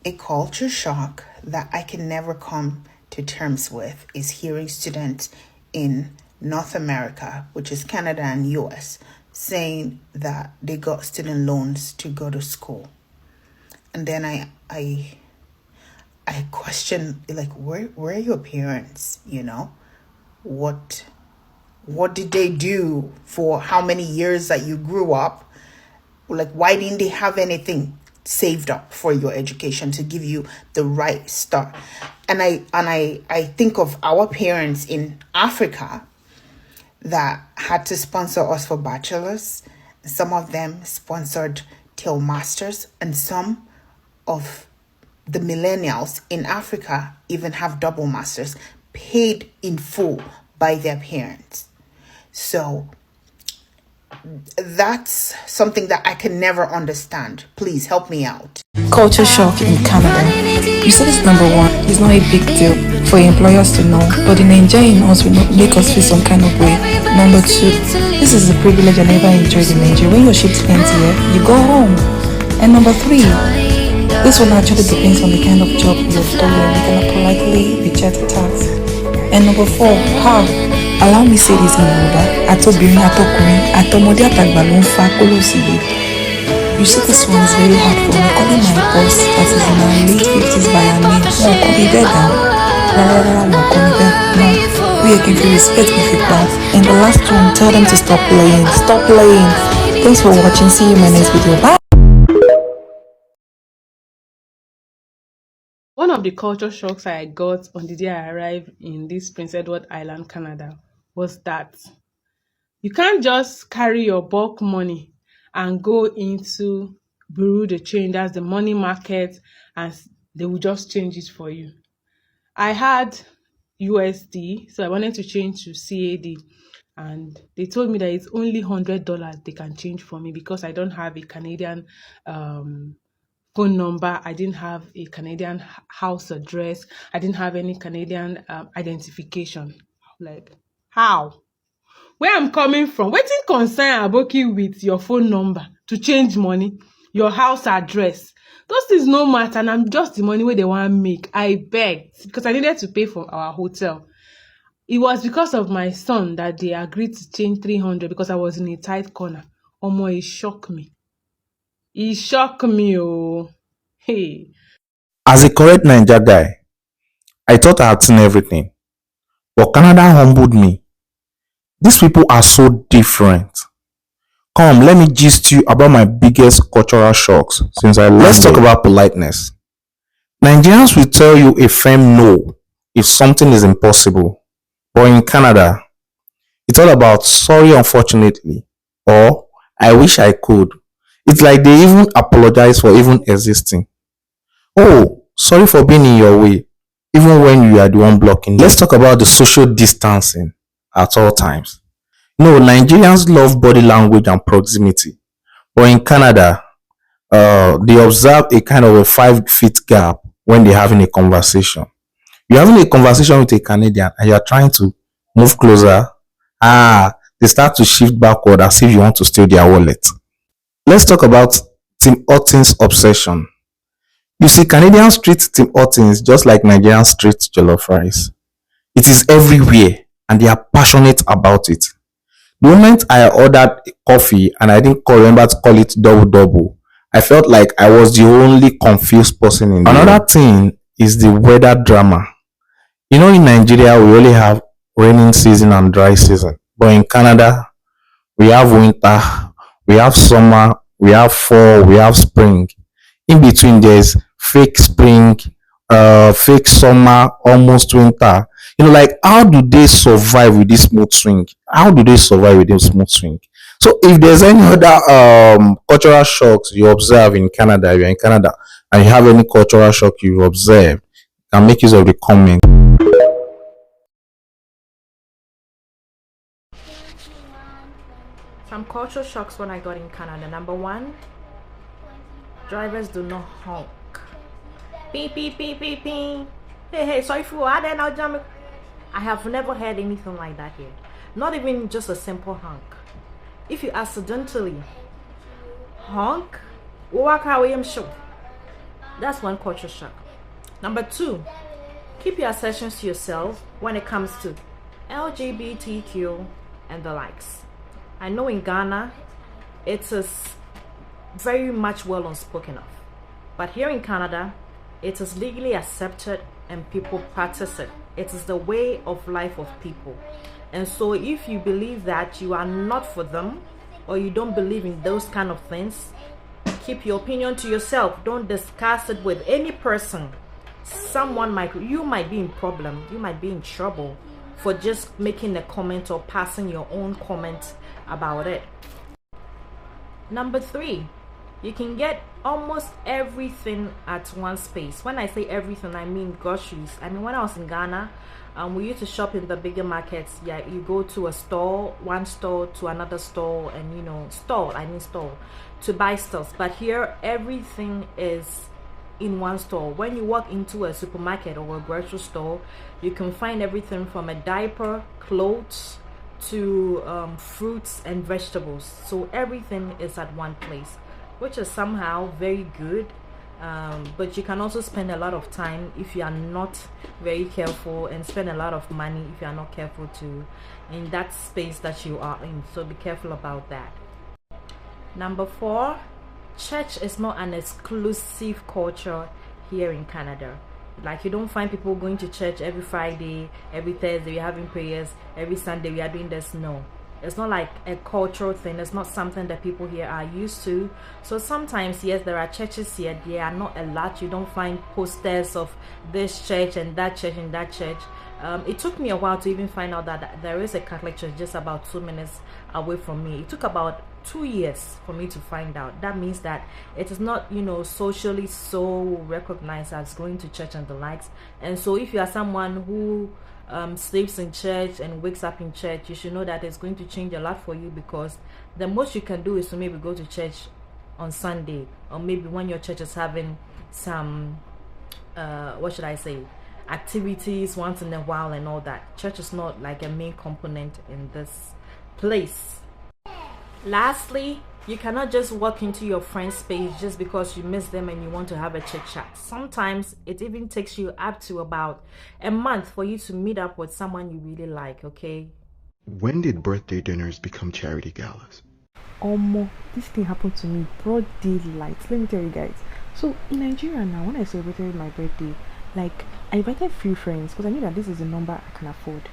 A culture shock that I can never come to terms with is hearing students in North America, which is Canada and US, saying that they got student loans to go to school. And then I question, like, where are your parents, you know? What did they do for how many years that you grew up? Like, why didn't they have anything saved up for your education to give you the right start? And I think of our parents in Africa that had to sponsor us for bachelors. Some of them sponsored till masters, and some of the millennials in Africa even have double masters paid in full by their parents. So that's something that I can never understand. Please help me out. Culture shock in Canada. You said it's number one. It's not a big deal for employers to know, but the Nigeria in us will not make us feel some kind of way. Number two, this is a privilege I never enjoyed in Nigeria. When your shift ends here, you go home. And number three, this one actually depends on the kind of job you're doing. You cannot politely reject tax. And number four, how? Allow me say this in Yoruba. Atobìnrin àtọkùnrin àtọmọdé àtàgbà ló ń fa kólòsì. You see, this one is very hard for me. Calling my boss that is in our late 50s by her name. No, come be there now. No, come be there. No. We can feel respect if you plan. And the last one, tell them to stop playing. Stop playing. Thanks for watching. See you in my next video. Bye. One of the culture shocks I got on the day I arrived in this Prince Edward Island, Canada, was that you can't just carry your bulk money and go into Bureau de Change, that's the money market, and they will just change it for you. I had USD, so I wanted to change to CAD, and they told me that it's only $100 they can change for me because I don't have a Canadian phone number. I didn't have a Canadian house address. I didn't have any Canadian identification. Like, how? Where I'm coming from, wetin concern Aboki with your phone number to change money, your house address? Those things no matter, and I'm just the money where they want to make. I begged because I needed to pay for our hotel. It was because of my son that they agreed to change 300 because I was in a tight corner. Omo, it shocked me. It shocked me, oh. Hey. As a correct Ninja guy, I thought I had seen everything. But Canada humbled me. These people are so different. Come, let me gist you about my biggest cultural shocks since I landed. Let's talk about politeness. Nigerians will tell you a firm no if something is impossible. But in Canada, it's all about sorry unfortunately or I wish I could. It's like they even apologize for even existing. Oh, sorry for being in your way, even when you are the one blocking. Let's talk about the social distancing at all times. No, Nigerians love body language and proximity. But in Canada, they observe a kind of a 5 feet gap when they're having a conversation. You're having a conversation with a Canadian and you're trying to move closer. They start to shift backward as if you want to steal their wallet. Let's talk about Tim Hortons' obsession. You see, Canadians treat Tim Hortons just like Nigerians treat jollof rice. It is everywhere and they are passionate about it. The moment I ordered coffee and I didn't remember to call it double, I felt like I was the only confused person in the room. Another thing is the weather drama. You know, in Nigeria, we only have raining season and dry season. But in Canada, we have winter, we have summer, we have fall, we have spring. In between, there's fake spring, fake summer, almost winter. You know, like, how do they survive with this mood swing? How do they survive with this mood swing? So if there's any other cultural shocks you observe in Canada, if you're in Canada, and you have any cultural shock you've observed, you can make use of the comment. Some cultural shocks when I got in Canada. Number one, drivers do not honk. Beep, beep, beep, beep, beep. Hey, sorry for I didn't know jam. I have never heard anything like that here. Not even just a simple honk. If you accidentally honk, walk away, I'm sure. That's one culture shock. Number 2, keep your assertions to yourself when it comes to LGBTQ and the likes. I know in Ghana, it is very much well unspoken of. But here in Canada, it is legally accepted and people practice it. It is the way of life of people. And so if you believe that you are not for them, or you don't believe in those kind of things, keep your opinion to yourself. Don't discuss it with any person. You might be in problem, you might be in trouble for just making a comment or passing your own comment about it. Number 3, you can get almost everything at one space. When I say everything, I mean groceries. I mean, when I was in Ghana, we used to shop in the bigger markets. Yeah, you go to a store, one store to another store, and store to buy stuff. But here, everything is in one store. When you walk into a supermarket or a grocery store, you can find everything from a diaper, clothes, to fruits and vegetables. So everything is at one place, which is somehow very good. But you can also spend a lot of time if you are not very careful, and spend a lot of money if you are not careful too in that space that you are in. So be careful about that. Number 4, church is not an exclusive culture here in Canada. Like, you don't find people going to church every Friday, every Thursday we're having prayers, every Sunday we are doing this. No, it's not like a cultural thing. It's not something that people here are used to. So sometimes, yes, there are churches here, they are not a lot. You don't find posters of this church and that church and that church. It took me a while to even find out that there is a Catholic church just about 2 minutes away from me. It took about 2 years for me to find out. That means that it is not, socially so recognized as going to church and the likes. And so if you are someone who sleeps in church and wakes up in church, you should know that it's going to change a lot for you, because the most you can do is to maybe go to church on Sunday, or maybe when your church is having some activities once in a while and all that. Church is not like a main component in this place. Lastly, you cannot just walk into your friend's space just because you miss them and you want to have a chit chat. Sometimes it even takes you up to about a month for you to meet up with someone you really like, okay? When did birthday dinners become charity galas? This thing happened to me broad daylight. Let me tell you guys. So in Nigeria now, when I celebrated my birthday, like, I invited few friends because I knew that this is a number I can afford,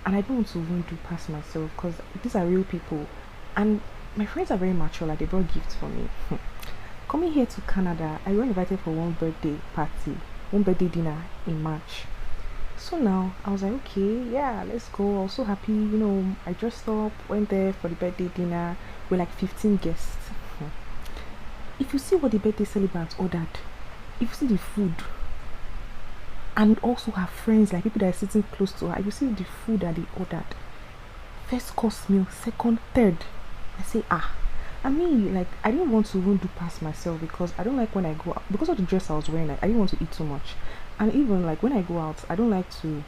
and I don't want to even do past myself because these are real people, and my friends are very mature. Like, they brought gifts for me. Coming here to Canada, I was invited for one birthday dinner in March. So now I was like, okay, yeah, let's go. I was so happy, I dressed up, went there for the birthday dinner with like 15 guests. If you see what the birthday celebrants ordered, if you see the food, and also her friends, like people that are sitting close to her, if you see the food that they ordered, first course meal, second, third, I say, I mean, like, I didn't want to even do past myself, because I don't like when I go out, because of the dress I was wearing, like, I didn't want to eat too much. And even like when I go out, I don't like to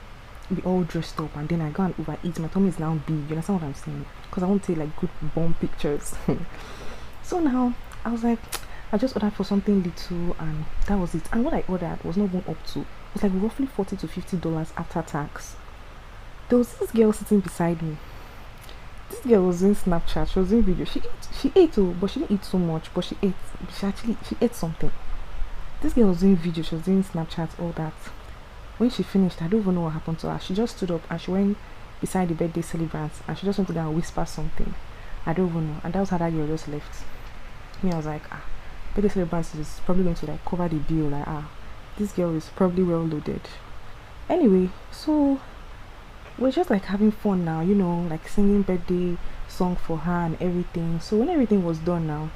be all dressed up and then I go and overeat. My tummy is now big, you understand what I'm saying? Because I want to take like good bomb pictures. So now I was like, I just ordered for something little, and that was it. And what I ordered was not even up to, it was like roughly $40 to $50 after tax. There was this girl sitting beside me. This girl was in Snapchat, she was in video. She ate too, but she didn't eat so much, but she ate something. This girl was doing video, she was doing Snapchat, all that. When she finished, I don't even know what happened to her. She just stood up and she went beside the birthday celebrants and she just went to go and whisper something. I don't even know. And that was how that girl just left. Me, I was like, birthday celebrants is probably going to like cover the bill. Like, this girl is probably well loaded. Anyway, so we're just like having fun now, like singing birthday song for her and everything. So when everything was done now,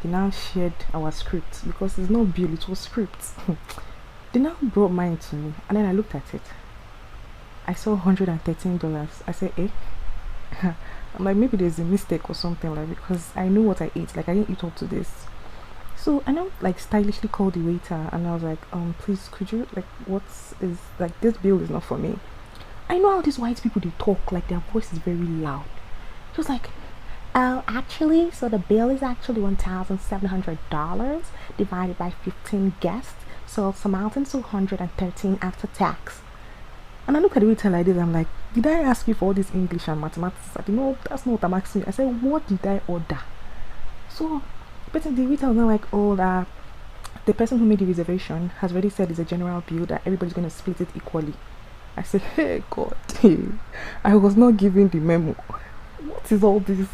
they now shared our script, because it's not bill, it was script. They now brought mine to me, and then I looked at it. I saw $113. I said, I'm like, maybe there's a mistake or something, like, because I knew what I ate. Like, I didn't eat up to this. So I now like stylishly called the waiter, and I was like, please, could you, like, this bill is not for me. I know how these white people, they talk, like their voice is very loud. It was like, Actually, so the bill is actually $1,700 divided by 15 guests, so it's amounting to 113 after tax. And I look at the waiter like this, I'm like, did I ask you for all this English and mathematics? I said, no, that's not what I'm asking you. I said, what did I order? So, but the waiter was not like, oh, that the person who made the reservation has already said it's a general bill that everybody's going to split it equally. I said, hey, God, I was not given the memo. What is all this?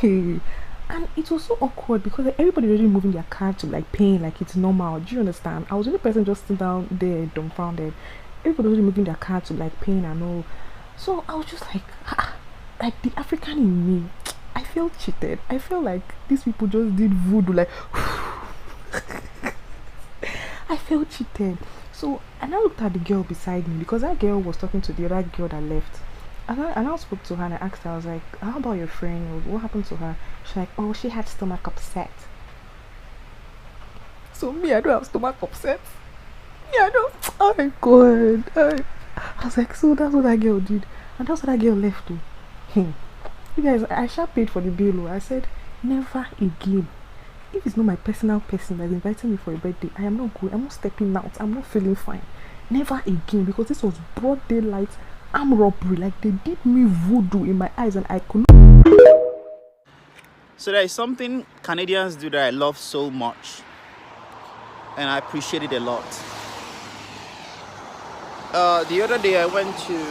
And it was so awkward because everybody really moving their card to like paying like it's normal. Do you understand? I was the only person just sitting down there dumbfounded. Everybody was really moving their card to like paying and all. So I was just like the African in me, I felt cheated. I felt like these people just did voodoo, like I felt cheated. So and I looked at the girl beside me because that girl was talking to the other girl that left. And I spoke to her and I asked her, I was like, how about your friend? What happened to her? She's like, oh, she had stomach upset. So me, I don't have stomach upset. Yeah, I don't. Oh my God. I was like, so that's what that girl did. And that's what that girl left to. You guys, I sure paid for the bill. I said, never again. If it's not my personal person that's inviting me for a birthday, I am not going. I'm not stepping out. I'm not feeling fine. Never again, because this was broad daylight. I'm robbery. Like they did me voodoo in my eyes and I couldn't. So there is something Canadians do that I love so much, and I appreciate it a lot. The other day I went to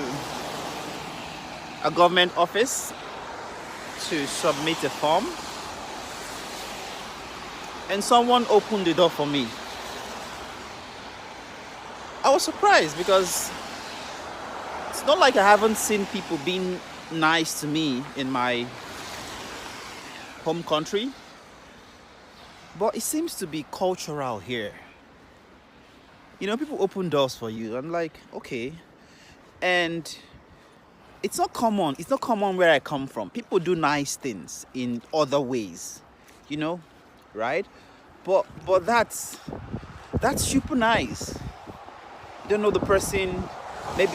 a government office to submit a form, and someone opened the door for me. I was surprised because it's not like I haven't seen people being nice to me in my home country, but it seems to be cultural here. You know, people open doors for you. I'm like, okay. And it's not common. It's not common where I come from. People do nice things in other ways, you know, right? But that's super nice. You don't know the person. Maybe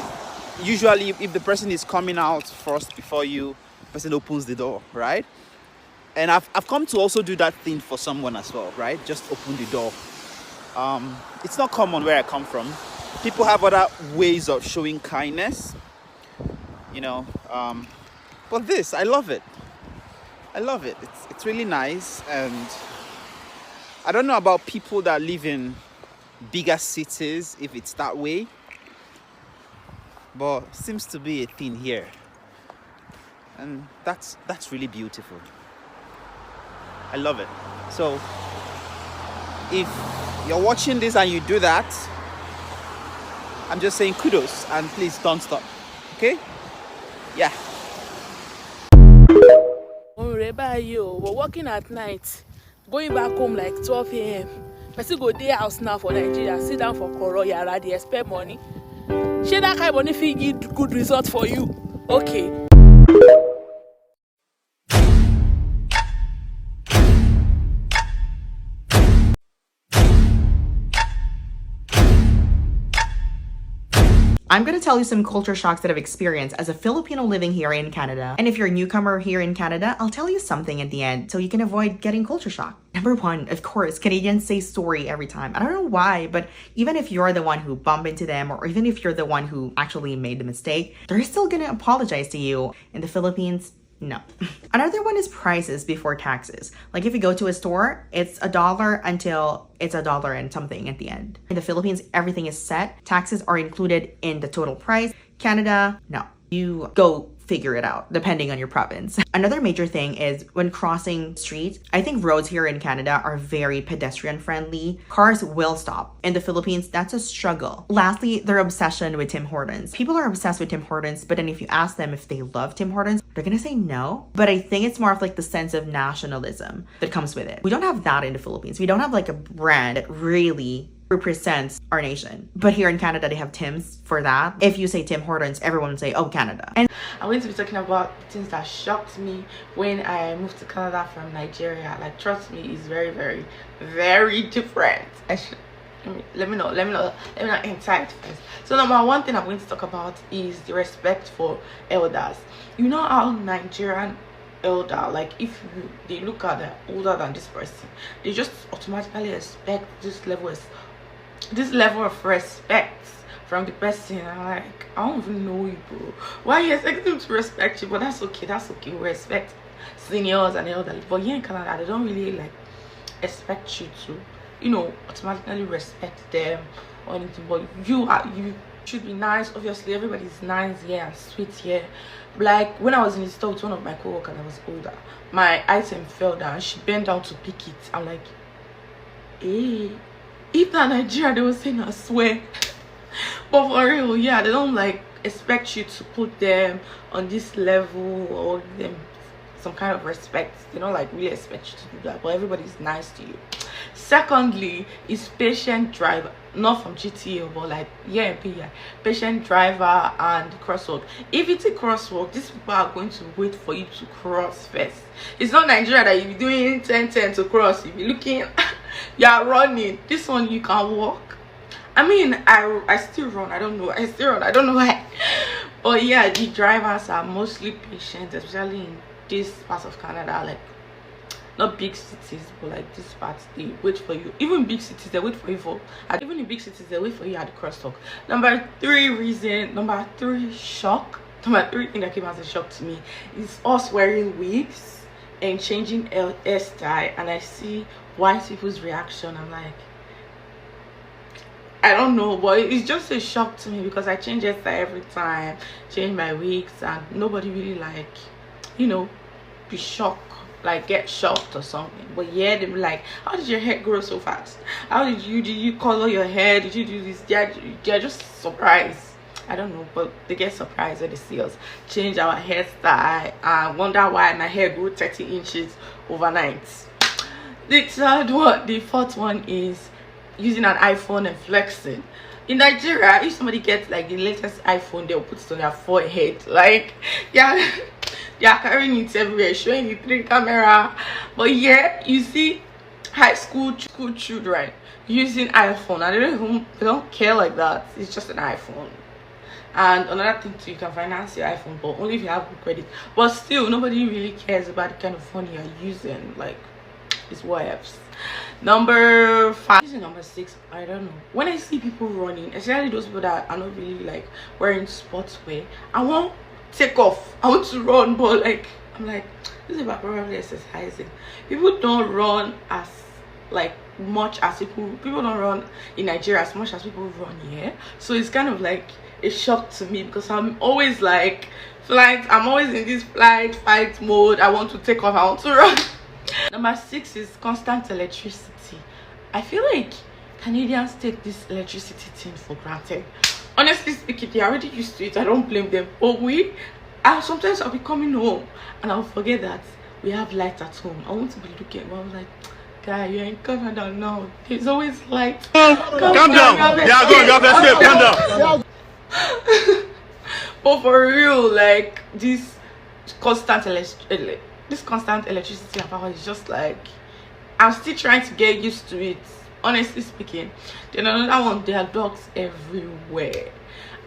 usually if the person is coming out first before you, the person opens the door, right? And I've come to also do that thing for someone as well, right? Just open the door. It's not common where I come from. People have other ways of showing kindness, you know. But this, I love it. I love it. It's really nice. And I don't know about people that live in bigger cities, if it's that way. But it seems to be a thing here. And that's really beautiful. I love it. So if you're watching this and you do that, I'm just saying kudos and please don't stop. Okay? Yeah. We're working at night, going back home like 12 a.m. Person go day house now for Nigeria, sit down for Koro Yara, they expect money. Share that kind of money fee give good result for you. Okay. I'm going to tell you some culture shocks that I've experienced as a Filipino living here in Canada. And if you're a newcomer here in Canada, I'll tell you something at the end so you can avoid getting culture shock. Number one, of course, Canadians say sorry every time. I don't know why, but even if you're the one who bumped into them, or even if you're the one who actually made the mistake, they're still going to apologize to you. In the Philippines, no. Another one is prices before taxes. Like if you go to a store, it's $1 until it's $1 and something at the end. In the Philippines, everything is set. Taxes are included in the total price. Canada, no. You go figure it out depending on your province. Another major thing is when crossing streets, I think roads here in Canada are very pedestrian friendly. Cars will stop. In the Philippines, that's a struggle. Lastly, their obsession with Tim Hortons. People are obsessed with Tim Hortons, but then if you ask them if they love Tim Hortons, they're gonna say no. But I think it's more of like the sense of nationalism that comes with it. We don't have that in the Philippines. We don't have like a brand that really represents our nation. But here in Canada, they have Tim's for that. If you say Tim Hortons, everyone would say, oh, Canada. And I'm going to be talking about things that shocked me when I moved to Canada from Nigeria. Like, trust me, it's very, very, very different. Let me not inside first. So number one thing I'm going to talk about is the respect for elders. You know how Nigerian elder, like if they look at they're older than this person, they just automatically expect this level of respect from the person. I'm like, I don't even know you, bro. Why are you expecting them to respect you? But that's okay. We respect seniors and elderly. But here in Canada, they don't really like expect you to, you know, automatically respect them or anything. But you should be nice. Obviously, everybody's nice here and sweet here. Like when I was in the store with one of my co-workers that was older, my item fell down. She bent down to pick it. I'm like, hey, if not Nigeria, they were saying I swear. But for real, yeah, they don't like expect you to put them on this level or give them some kind of respect. They don't like really expect you to do that, but everybody's nice to you. Secondly is patient driver, not from GTA, but like patient driver and crosswalk. If it's a crosswalk, these people are going to wait for you to cross first. It's not Nigeria that you be doing 10-10 to cross. You be looking, you are running. This one you can walk. I mean, I still run. I don't know. I don't know why. But yeah, the drivers are mostly patient, especially in this part of Canada, like not big cities, but like this part, they wait for you. Even big cities, they wait for you even in big cities, they wait for you at the crosswalk. Number three shock. Number three thing that came as a shock to me is us wearing wigs and changing hairstyle, and I see white people's reaction. I'm like, I don't know, but it's just a shock to me because I change hairstyle every time, change my wigs, and nobody really like, you know, be shocked, like get shocked or something. But yeah, they be like, how did your hair grow so fast? How did you color your hair? Did you do this? They're just surprised. I don't know, but they get surprised when they see us change our hairstyle and wonder why my hair grew 30 inches overnight. The fourth one is using an iPhone and flexing. In Nigeria, if somebody gets like the latest iPhone, they'll put it on their forehead. Like, yeah, they are carrying it everywhere, showing the 3 camera. But yeah, you see high school children using iPhone, and they don't care like that. It's just an iPhone. And another thing too, you can finance your iPhone, but only if you have good credit. But still, nobody really cares about the kind of phone you're using. Like, it's whatevs. Number 5, this is number 6. I don't know, when I see people running, especially those people that are not really like wearing sportswear, I won't take off, I want to run, but like I'm like, this is about probably exercising. People don't run as like much as people don't run in Nigeria as much as people run here. So it's kind of like a shock to me because I'm always like I'm always in this fight mode. I want to take off, I want to run. Number 6 is constant electricity. I feel like Canadians take this electricity thing for granted. Honestly speaking, they're already used to it. I don't blame them. But sometimes I'll be coming home and I'll forget that we have light at home. I want to be looking, but I'm like, guy, you're in Canada now. There's always light. Calm down. Yeah, go. You have to calm down. But for real, like this constant electricity and power is just like, I'm still trying to get used to it, honestly speaking. Then another one, there are dogs everywhere,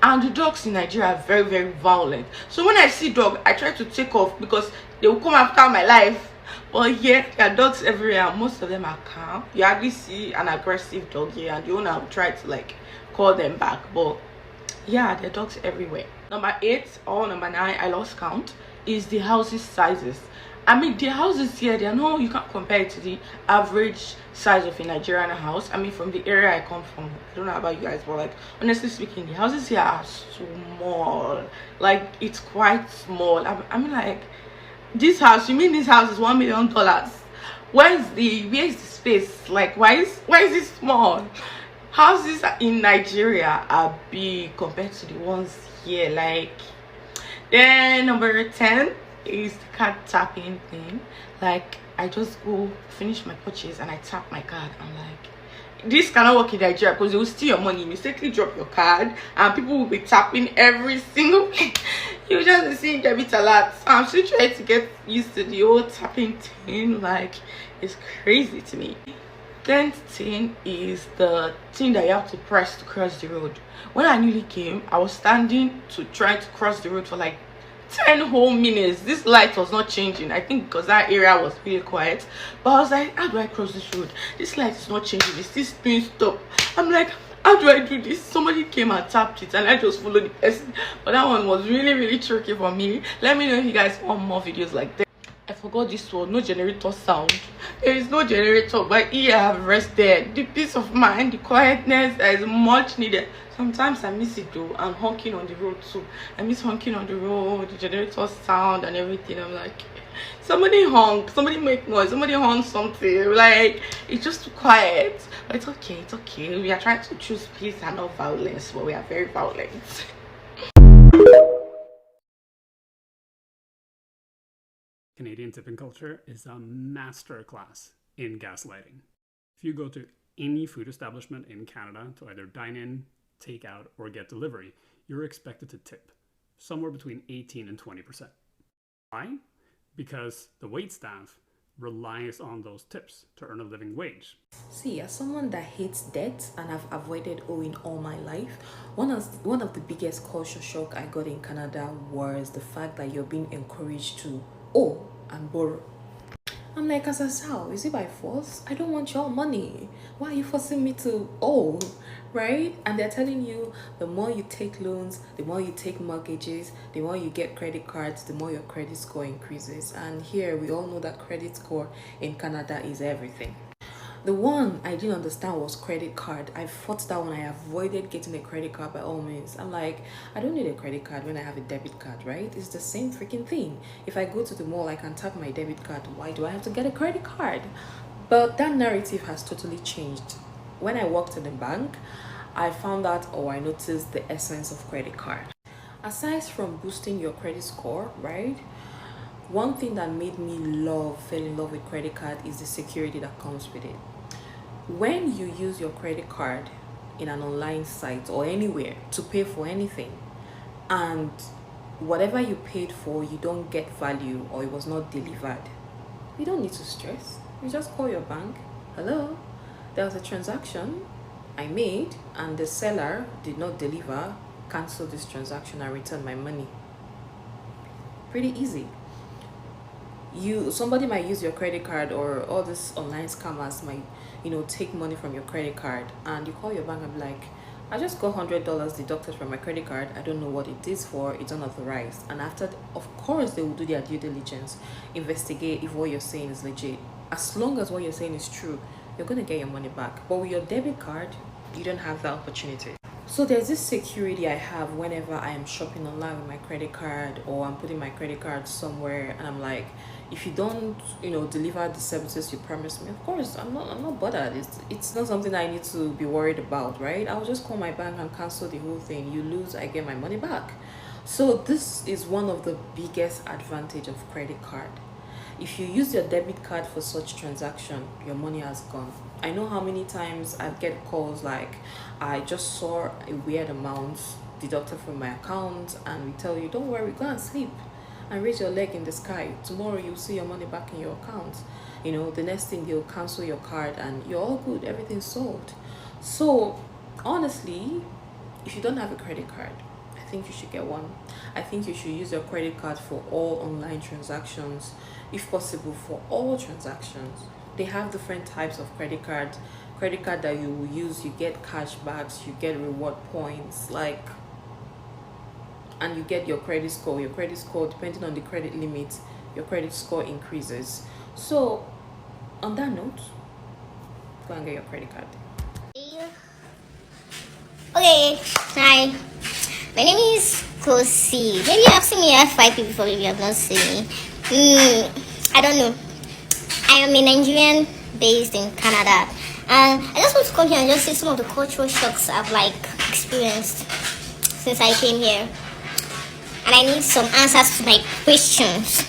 and the dogs in Nigeria are very, very violent. So when I see dog, I try to take off because they will come after my life. But yeah, there are dogs everywhere, and most of them are calm. You hardly see an aggressive dog here, and the owner will try to like call them back. But yeah, there are dogs everywhere. Number 8 or number 9, I lost count, is the houses sizes. I mean, the houses here, you can't compare it to the average size of a Nigerian house. I mean, from the area I come from, I don't know about you guys, but like honestly speaking, the houses here are small. Like, it's quite small. I mean, like, this house, you mean this house is $1 million? Where is the space? Like, why is it small? Houses in Nigeria are big compared to the ones here. Like, then number 10 is the card tapping thing. Like, I just go finish my purchase and I tap my card. I'm like, this cannot work in Nigeria because they will steal your money, mistakenly drop your card, and people will be tapping every single place. You just be seeing debit alert. So I'm still trying to get used to the old tapping thing. Like, it's crazy to me. 10th thing is the thing that you have to press to cross the road. When I newly came, I was standing to try to cross the road for like 10 whole minutes. This light was not changing. I think because that area was really quiet. But I was like, how do I cross this road? This light is not changing. It's still doing stop. I'm like, how do I do this? Somebody came and tapped it and I just followed the person. But that one was really, really tricky for me. Let me know if you guys want more videos like that. I forgot this one. No generator sound. There is no generator, but here I have rested. The peace of mind, the quietness that is much needed. Sometimes I miss it though. I'm honking on the road too. I miss honking on the road, the generator sound and everything. I'm like, somebody honk, somebody make noise, somebody honk something. Like, it's just too quiet. But it's okay, it's okay. We are trying to choose peace and not violence, but we are very violent. Canadian tipping culture is a master class in gaslighting. If you go to any food establishment in Canada to either dine in, take out, or get delivery, you're expected to tip somewhere between 18 and 20%. Why? Because the wait staff relies on those tips to earn a living wage. See, as someone that hates debt and have avoided owing all my life, one of the biggest culture shock I got in Canada was the fact that you're being encouraged to owe and borrow. I'm like, as a how? Is it by force? I don't want your money. Why are you forcing me to owe? Right? And they're telling you the more you take loans, the more you take mortgages, the more you get credit cards, the more your credit score increases. And here we all know that credit score in Canada is everything. The one I didn't understand was credit card. I fought that one. I avoided getting a credit card by all means. I'm like, I don't need a credit card when I have a debit card, right? It's the same freaking thing. If I go to the mall, I can tap my debit card. Why do I have to get a credit card? But that narrative has totally changed. When I worked in the bank, I found out, or I noticed the essence of credit card. Aside from boosting your credit score, right? One thing that made me fall in love with credit card is the security that comes with it. When you use your credit card in an online site or anywhere to pay for anything, and whatever you paid for, you don't get value or it was not delivered, you don't need to stress. You just call your bank. Hello, there was a transaction I made and the seller did not deliver. Cancel this transaction and return my money. Pretty easy. Somebody might use your credit card, or all these online scammers might, take money from your credit card, and you call your bank and be like, I just got $100 deducted from my credit card. I don't know what it is for. It's unauthorized. And after, of course, they will do their due diligence, investigate if what you're saying is legit. As long as what you're saying is true, you're going to get your money back. But with your debit card, you don't have that opportunity. So there's this security I have whenever I am shopping online with my credit card, or I'm putting my credit card somewhere and I'm like, if you don't, deliver the services you promised me, of course, I'm not bothered. It's not something I need to be worried about, right? I'll just call my bank and cancel the whole thing. You lose, I get my money back. So this is one of the biggest advantage of credit card. If you use your debit card for such transaction, your money has gone. I know how many times I get calls like, I just saw a weird amount deducted from my account, and we tell you, don't worry, go and sleep and raise your leg in the sky. Tomorrow you'll see your money back in your account. The next thing, they'll cancel your card and you're all good, everything's solved. So honestly, if you don't have a credit card, I think you should get one. I think you should use your credit card for all online transactions, if possible for all transactions. They have different types of credit card that you will use. You get cashbacks, you get reward points, and you get your credit score. Your credit score, depending on the credit limit, your credit score increases. So on that note, go and get your credit card. Okay, hi. My name is Kosi. Maybe you have seen me at F5 before, maybe you have not seen me. I don't know. I am a Nigerian based in Canada, and I just want to come here and just see some of the cultural shocks I've experienced since I came here, and I need some answers to my questions.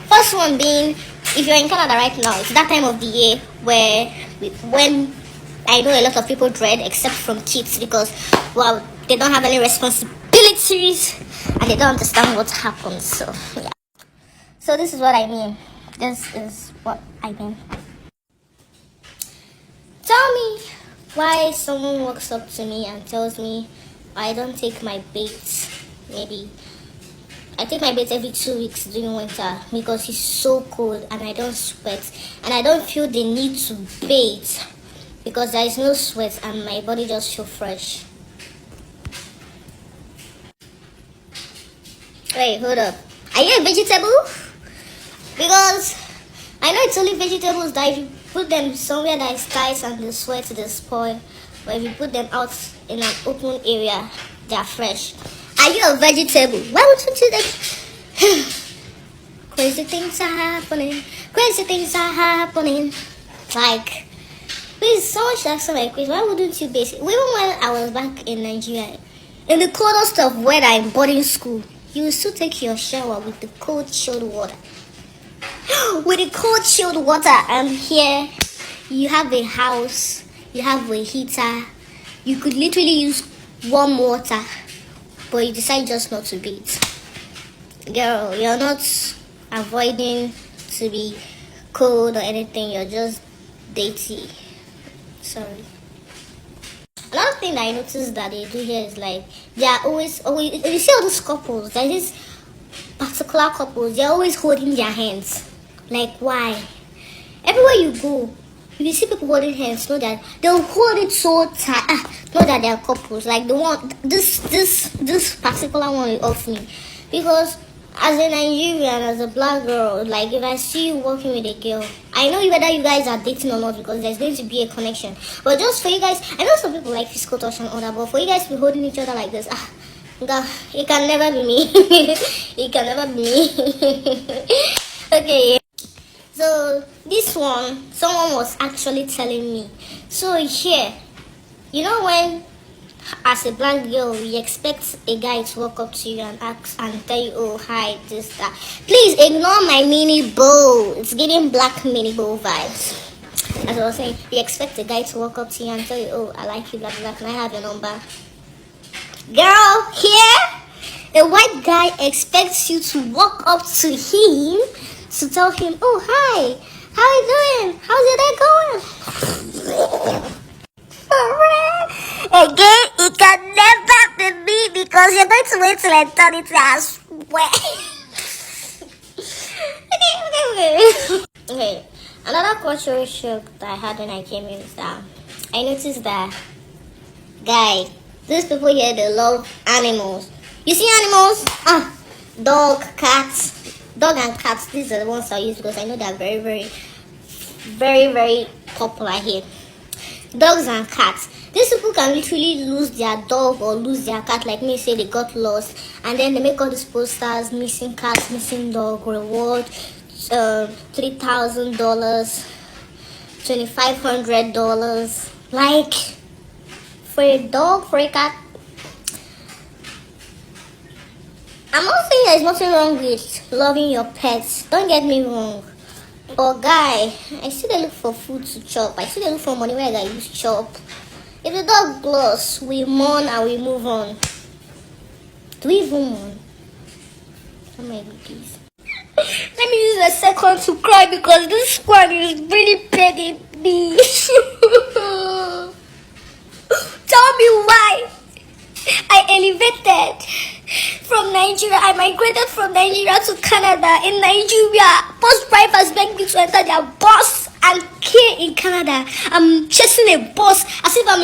First one being, if you're in Canada right now, it's that time of the year when I know a lot of people dread, except from kids, because they don't have any responsibilities and they don't understand what happens. So yeah. So this is what I mean. This is what I mean. Tell me why someone walks up to me and tells me I don't take my bait maybe I take my bath every 2 weeks during winter because it's so cold and I don't sweat and I don't feel the need to bathe because there is no sweat and my body just feels fresh. Wait, hold up. Are you a vegetable? Because I know it's only vegetables that if you put them somewhere that is nice and the sweat they spoil, but if you put them out in an open area, they are fresh. Are you a vegetable? Why would you do that? Crazy things are happening. Crazy things are happening. Like, please, someone should ask me a question. Why wouldn't you base it? Even when I was back in Nigeria, in the coldest of weather in boarding school, you will still take your shower with the cold chilled water. With the cold chilled water, and here you have a house, you have a heater, you could literally use warm water, but you decide just not to bathe. Girl, you're not avoiding to be cold or anything, you're just dirty. Sorry. Another thing that I noticed that they do here is like they are always you see all those couples, there's this particular couples, they're always holding their hands. Like, why? Everywhere you go, if you see people holding hands, know that they'll hold it so tight. Know that they're couples. Like the one, this particular one is off me, because as a Nigerian, as a black girl, like if I see you walking with a girl, I know whether you guys are dating or not because there's going to be a connection. But just for you guys, I know some people like physical touch and all that, but for you guys to be holding each other like this, God, it can never be me. It can never be me. Okay. So this one, someone was actually telling me. So here, you know when, as a black girl, you expect a guy to walk up to you and ask and tell you, oh, hi, this, that. Please ignore my mini bow. It's giving black mini bow vibes. As I was saying, you expect a guy to walk up to you and tell you, oh, I like you, blah, blah, blah. Can I have your number? Girl, here, a white guy expects you to walk up to him to tell him, oh, hi, how you doing? How's your day going? Again, it can never be me because you're going to wait till eternity, I swear. Okay, another cultural shock that I had when I came in is that I noticed that, guy, these people here, they love animals. You see animals? Dog, cats. Dog and cats, these are the ones I use because I know they are very, very, very, very popular here. Dogs and cats. These people can literally lose their dog or lose their cat, like me, say they got lost, and then they make all these posters, missing cat, missing dog, reward, $3,000, $2,500. Like, for a dog, for a cat. I'm not saying there's nothing wrong with loving your pets. Don't get me wrong. But guy, I still they look for food to chop. I still they look for money where I use chop. If the dog lost, we mourn and we move on. Do we even mourn? Oh my goodness. Let me use a second to cry because this one is really begging me. Tell me why I elevated from Nigeria. I migrated from Nigeria to Canada. In Nigeria, bus drivers beg me to enter their bus, and here in Canada, I'm chasing a bus as if I'm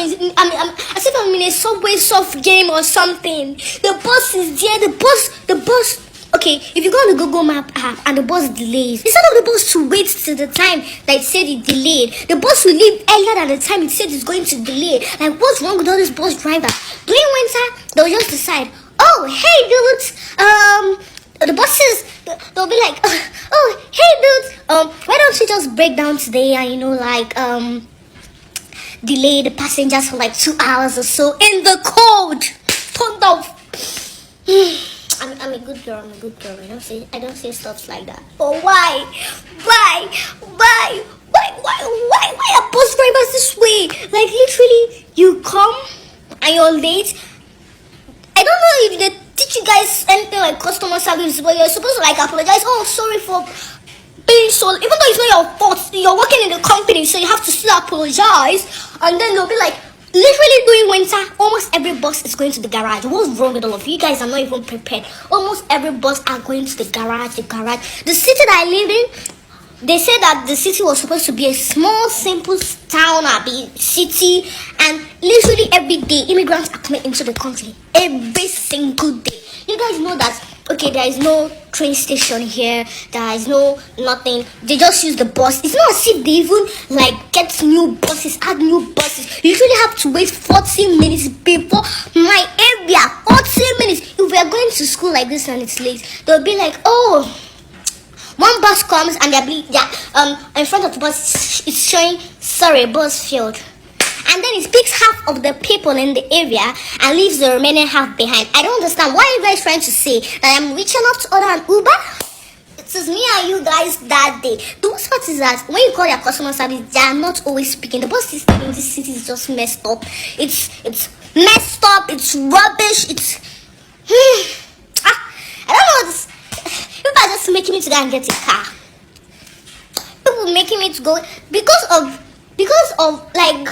in a Subway Surf game or something. The bus is there. The bus. Okay, if you go on the Google Map app and the bus delays, instead of the bus to wait till the time that it said it delayed, the bus will leave earlier than the time it said it's going to delay. Like, what's wrong with all these bus drivers? During winter, they'll just decide, oh, hey dudes, the buses, they'll be like, oh, hey dudes, why don't you just break down today and, delay the passengers for like 2 hours or so in the cold. Turned off. I'm a good girl. I don't say stuff like that. But why are bus drivers this way? Like, literally, you come and you're late. I don't know if they teach you guys anything like customer service, but you're supposed to like apologize. Oh, sorry for being so. Even though it's not your fault, you're working in the company, so you have to still apologize. And then they'll be like, literally during winter, almost every bus is going to the garage. What's wrong with all of you? You guys are not even prepared. Almost every bus are going to the garage. The city that I live in, they said that the city was supposed to be a small, simple town, city, and literally every day immigrants are coming into the country. Every single day. You guys know that, okay, there is no train station here, there is no nothing. They just use the bus. It's not as if they even like get new buses, add new buses. You usually have to wait 40 minutes before my area. 40 minutes. If we are going to school like this and it's late, they'll be like, oh, one bus comes and they'll be in front of the bus it's showing, sorry, bus failed. And then it picks half of the people in the area and leaves the remaining half behind. I don't understand. Why are you guys trying to say that I'm rich enough to order an Uber? It is me and you guys that day. The worst part is that when you call your customer service, they are not always speaking. The bus system in this city is just messed up. It's messed up. It's rubbish. I don't know. People are just making me to go and get a car. People making me to go because of like,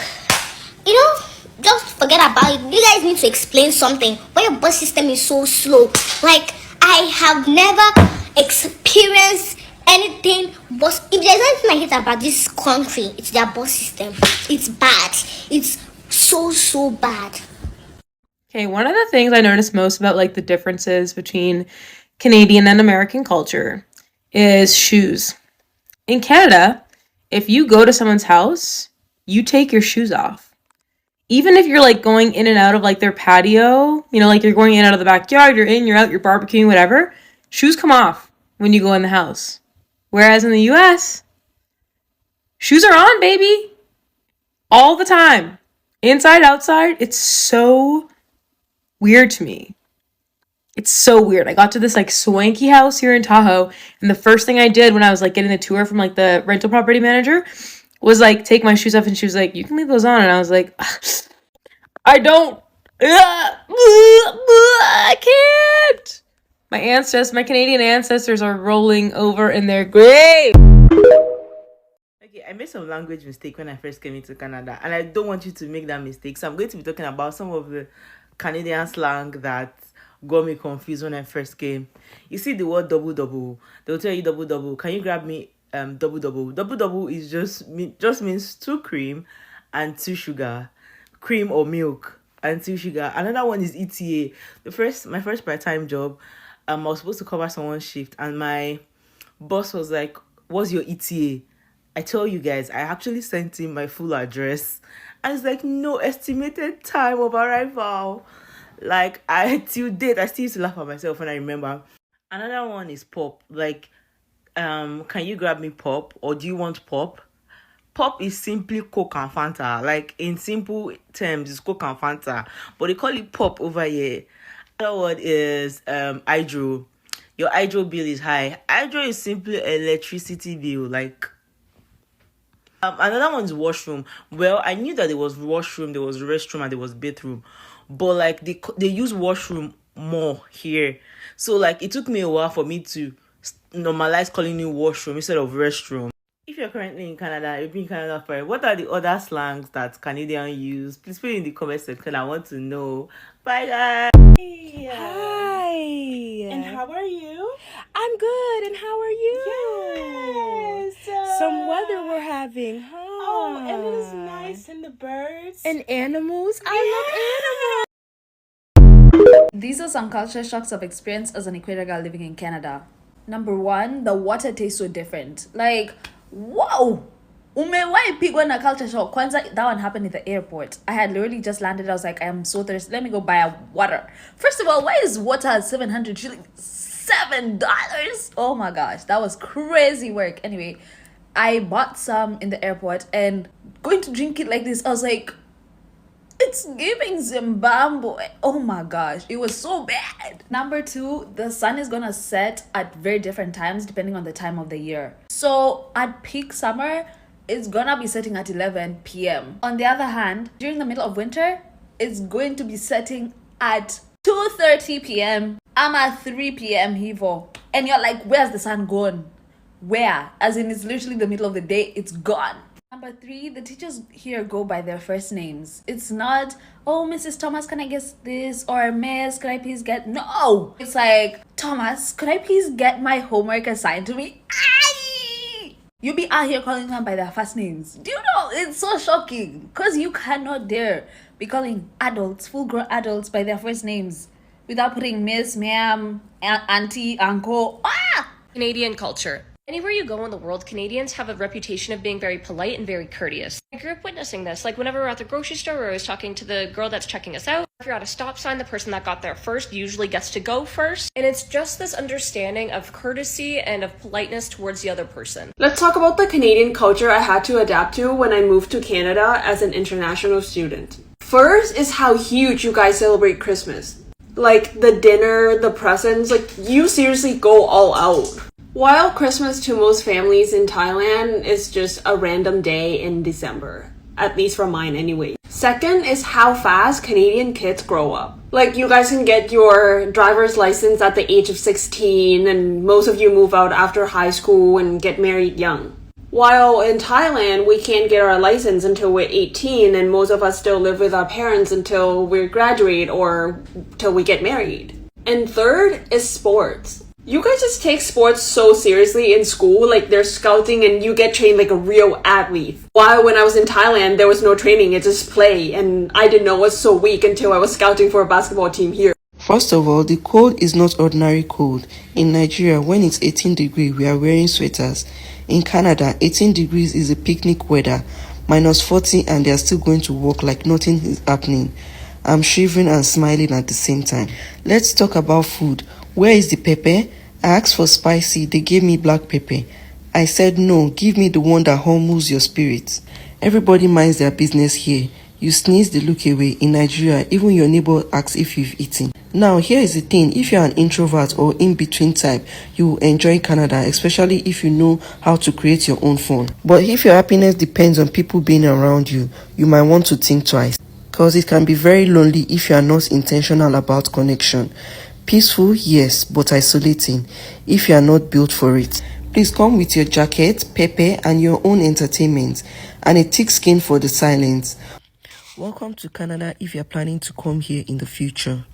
you know, just forget about it. You guys need to explain something. Why your bus system is so slow? Like, I have never experienced anything but if there's anything I hate about this country, it's their bus system. It's bad. It's so bad. Okay, one of the things I noticed most about like the differences between Canadian and American culture is shoes. In Canada, if you go to someone's house, you take your shoes off. Even if you're like going in and out of like their patio, you know, like you're going in and out of the backyard, you're in, you're out, you're barbecuing, whatever, shoes come off when you go in the house. Whereas in the US, shoes are on, baby. All the time. Inside, outside. It's so weird to me. It's so weird. I got to this like swanky house here in Tahoe, and the first thing I did when I was like getting the tour from like the rental property manager was like take my shoes off, and she was like, you can leave those on. And I was like, I don't. I can't. My Canadian ancestors are rolling over in their grave. Okay, I made some language mistake when I first came into Canada, and I don't want you to make that mistake. So I'm going to be talking about some of the Canadian slang that got me confused when I first came. You see the word double double. They'll tell you double double. Can you grab me double double? Double double is just means 2 cream and 2 sugar. Cream or milk and 2 sugar. Another one is ETA. My first part-time job, I was supposed to cover someone's shift, and my boss was like, what's your ETA? I tell you guys, I actually sent him my full address, and it's like no estimated time of arrival. Like, till date, I still used to laugh at myself when I remember. Another one is pop. Like, can you grab me pop, or do you want pop? Pop is simply Coke and Fanta. Like, in simple terms, it's Coke and Fanta, but they call it pop over here. Another word is hydro. Your hydro bill is high. Hydro is simply electricity bill. Like, another one is washroom. Well, I knew that there was washroom, there was restroom, and there was bathroom, but like they use washroom more here. So like it took me a while for me to normalize calling it washroom instead of restroom. If you're currently in Canada, you've been in Canada for what are the other slangs that Canadians use? Please put it in the comment section. I want to know. Bye guys. Hi. And how are you? I'm good. And how are you? Yes. Some weather we're having, huh? Oh, and it is nice, and the birds and animals. I love animals. These are some culture shocks I've experienced as an Equator girl living in Canada. Number 1, the water tastes so different. Like, wow! Umewai pigwa na culture shock. Kwanza, that one happened in the airport. I had literally just landed. I was like, I am so thirsty. Let me go buy a water. First of all, why is water at $7 Oh my gosh, that was crazy work. Anyway, I bought some in the airport and going to drink it like this, I was like, it's giving Zimbabwe. Oh my gosh, it was so bad. Number 2, the sun is gonna set at very different times depending on the time of the year. So at peak summer, it's gonna be setting at 11 p.m. On the other hand, during the middle of winter, it's going to be setting at 2:30 p.m. I'm at 3 p.m. Hivo. And you're like, where's the sun gone? Where? As in, it's literally the middle of the day, it's gone. Number 3, the teachers here go by their first names. It's not, oh, Mrs. Thomas, can I get this? Or Miss, can I please get... No! It's like, Thomas, could I please get my homework assigned to me? Aye! You be out here calling them by their first names. Do you know? It's so shocking. Because you cannot dare be calling adults, full-grown adults, by their first names without putting Miss, Ma'am, Auntie, Uncle. Ah! Canadian culture. Anywhere you go in the world, Canadians have a reputation of being very polite and very courteous. I grew up witnessing this. Like whenever we're at the grocery store, we're always talking to the girl that's checking us out. If you're at a stop sign, the person that got there first usually gets to go first. And it's just this understanding of courtesy and of politeness towards the other person. Let's talk about the Canadian culture I had to adapt to when I moved to Canada as an international student. First is how huge you guys celebrate Christmas. Like the dinner, the presents, like you seriously go all out. While Christmas to most families in Thailand is just a random day in December, at least for mine anyway. Second is how fast Canadian kids grow up. Like you guys can get your driver's license at the age of 16 and most of you move out after high school and get married young. While in Thailand, we can't get our license until we're 18 and most of us still live with our parents until we graduate or till we get married. And third is sports. You guys just take sports so seriously in school, like there's scouting and you get trained like a real athlete. While when I was in Thailand, there was no training, it's just play, and I didn't know I was so weak until I was scouting for a basketball team here. First of all, the cold is not ordinary cold. In Nigeria, when it's 18 degrees, we are wearing sweaters. In Canada, 18 degrees is a picnic weather, minus 40 and they are still going to work like nothing is happening. I'm shivering and smiling at the same time. Let's talk about food. Where is the pepper? I asked for spicy, they gave me black pepper. I said no, give me the one that humbles your spirits. Everybody minds their business here. You sneeze, they look away. In Nigeria, even your neighbor asks if you've eaten. Now, here is the thing. If you're an introvert or in-between type, you will enjoy Canada, especially if you know how to create your own fun. But if your happiness depends on people being around you, you might want to think twice. Because it can be very lonely if you are not intentional about connection. Peaceful, yes, but isolating if you are not built for it. Please come with your jacket, pepper, and your own entertainment, and a thick skin for the silence. Welcome to Canada if you are planning to come here in the future.